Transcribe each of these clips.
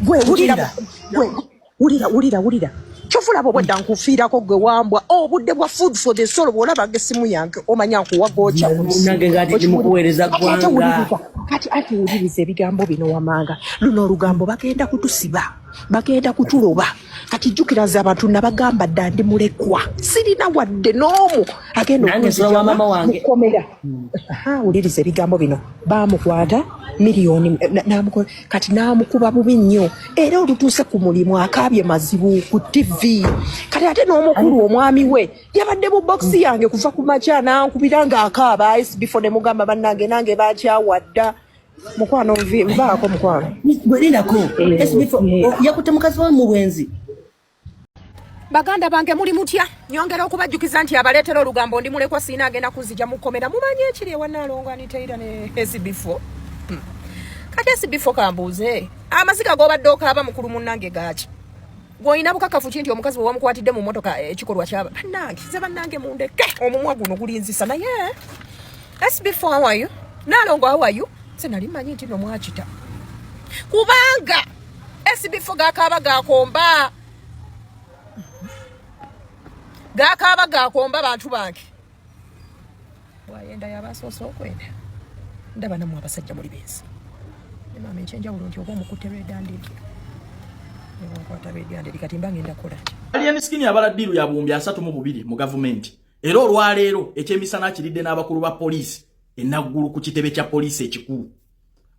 gwe ulira chofula bo bwedda nkufiira ko gwe wambwa obudde bwa food for the soul bolaba gesimu yange omanya nkuwa gocha nange ngati mukuweereza gwanga kati ulirize ebigambo bino wamanga luno olugambo bagenda kutusiba bagenda kutuloba kati jukiraza abantu nabagamba dandi mulekwa sirina wadde n'omu agenda okuzwa mama wange mukomera ulirize ebigambo bino bamukwata miliyoni kati namukuba bubi nnyo era olutuuse ku mulimu akaabye mazibu ku TV kati ate n'omukulu omwami we yabadde mu boxi yange kuva ku makya nankubira ng'akaaba before ne mugamba bannange nange bakyawadda mukwano nvaako mukwano gwerinako yakute mukazi wa mubwenzi baganda bange muli mutya nyongera okubajjukiza nti abaleetera olugambo ndi mulekwa siina agenda kuzija mukomera mumanye ekiri ewanaalongo aniteira ne SB4 kati SB4 kambuuze amaziga g'obadde okaaba mukulu munnange gaaki gw'olina bukakafu ki nti omukazi we wamukwatidde mu mmotoka ekikolwa kyaba bannange ze bannange mundeke omumwa guno gulinzisa naye SB4 how are you naalongo how are you se nali mmanyi nti no mwakita kubanga SB4 gakaaba gakomba gakaaba gakomba bantu bange bwayenda yabasoose okwenda ndaba namwe abasajja muli bensi mama ekyenjawulo nti oba omukutte lwedandiki nebankwata lwedandiki kati mba ngenda kola Alien Skin yabala ddiru ya buwumbi 32 mu gavumenti era olwaleero ekyemisana kiridde n'abakulu ba poliisi enaggulu ku kitebe kya poliisi ekikulu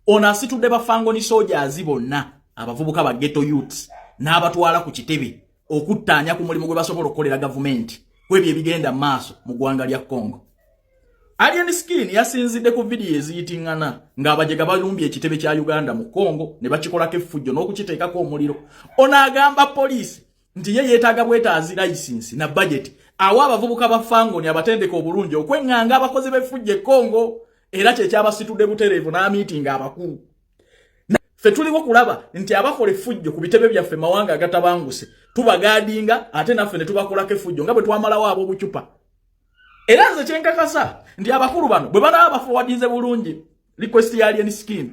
ono asitudde bafangoni soldiers bonna abavubuka ba ghetto youths n'abatwala ku kitebe okuttaanya ku mulimu gwe basobola okukolera gavumenti kwebyo ebigenda maaso mu ggwanga lya Congo. Alien Skin yasinzidde ku video eziyitingana ng'abajega balumbye ekitebe kya Uganda mu Congo ne bakikolako effujjo n'okukiteekako omuliro. Ono agamba poliisi nti ye yeetaaga bwetaazi license na budget awa abavubuka ba fangoni abatendeka obulungi okwenganga abakozi b'effujjo e Congo era kyekyabasitudde butereevu n'amiitinga abakulu. Ffe tuliwo kulaba nti abakola effujjo ku bitebe byaffe mawanga agatabanguse tubagaadinga ate naffe ne tubakolako effujjo nga bwe twamalawo abo bucupa. Era nze kyenkakasa nti abakulu bano bwe banaba baforwardinze bulungi request ya Alien Skin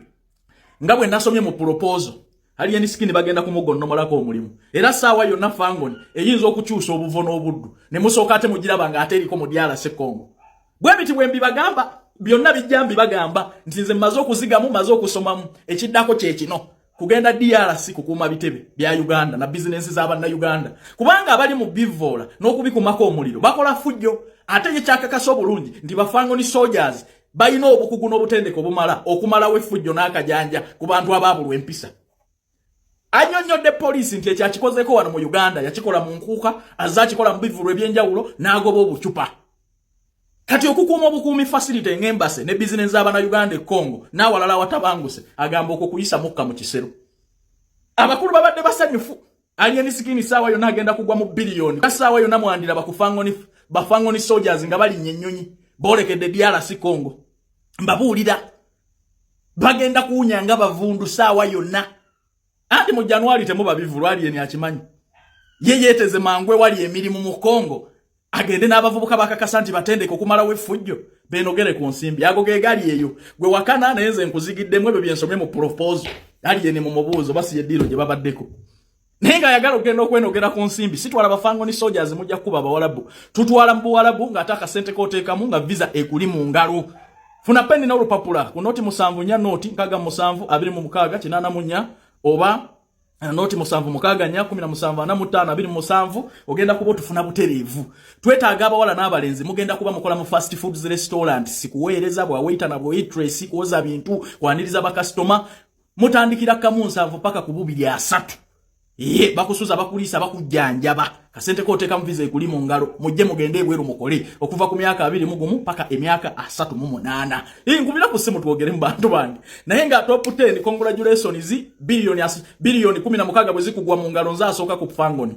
nga bwe nasomye mu proposal Alien Skin bagenda kumugonnomolako omulimu era saawa yonna fangoni eyinza okukyusa obuvo n'obuddu ne musooka ate mugiraba nga ate eriko mu DRC Congo bwe biti bwe mbibagamba byonna bijjambi bagamba nti nze mmaze okuzigamu maze okusomamu ekiddako kye kino kugenda DRC kukuuma bitebe bya Uganda na business z'abanna Uganda kubanga abali mu bivoola n'okubikumako omuliro bakola fujjo ate ye kyakakasa obulungi nti bafangoni soldiers bayina obukugu n'obutendeke obumala okumalawo effujjo n'akajanja ku bantu abaabulwa empisa. Anyonyodde poliisi nti ekyakikozeko wano mu Uganda yakikola mu nkuuka azakikola mu bivulu ebyenjawulo n'agoba obucupa. Kati okukuuma obukuumi facility ng'embase ne business z'abana Uganda e Congo n'awalala watabanguse agamba okukuyisa mukka mu kisero. Abakulu babadde basanyufu Alien Skin saawa yonna agenda kugwa mu biliyoni saawa yonna mwandira bafangoni soldiers nga balinnya ennyonyi boolekedde DRC Congo mbabuulira bagenda kuwunyanga bavundu saawa yonna ati mu January temuba bivulu Alien akimanyi ye yeeteze mangwe wali emirimu mu Congo agende n'abavubuka bakakasa nti batendeke okumalawo effujjo benogere ku nsimbi ago gegali eyo gwe wakana nayenze nkuzigiddemu ebyo byensomye mu proposal Alien mu mubuuzo basi yeddiro gye babaddeko nenga yagala okugenda okwenogera ku nsimbi sitwala bafangoni soldiers mujja kuba bawalabu tutwala mu buwalabu ng'ataka sente kooteekamu nga visa ekuli mu ngalo funa penni n'olupapula ku noti 7 noti 626 oba noti 7 ogenda kuba otufuna butereevu twetaaga abawala n'abalenzi mugenda kuba mukola mu fast foods restaurant sikuweereza bwa waiter na bwa waitress kuoza bintu kwaniriza bakasitoma mutandikira kamu 7 paka ku 2-3 bakusuza bakulisa bakujjanjaba kasente kooteeka mu visa ekuli mu ngalo mujje mugende ebweru mukole okuva ku myaka 21 paka emyaka 38 nkubira ku simu twogere mu bantu bange naye nga top 10 congratulations billion 16 bwe zikugwa mu ngalo nzasooka ku fangoni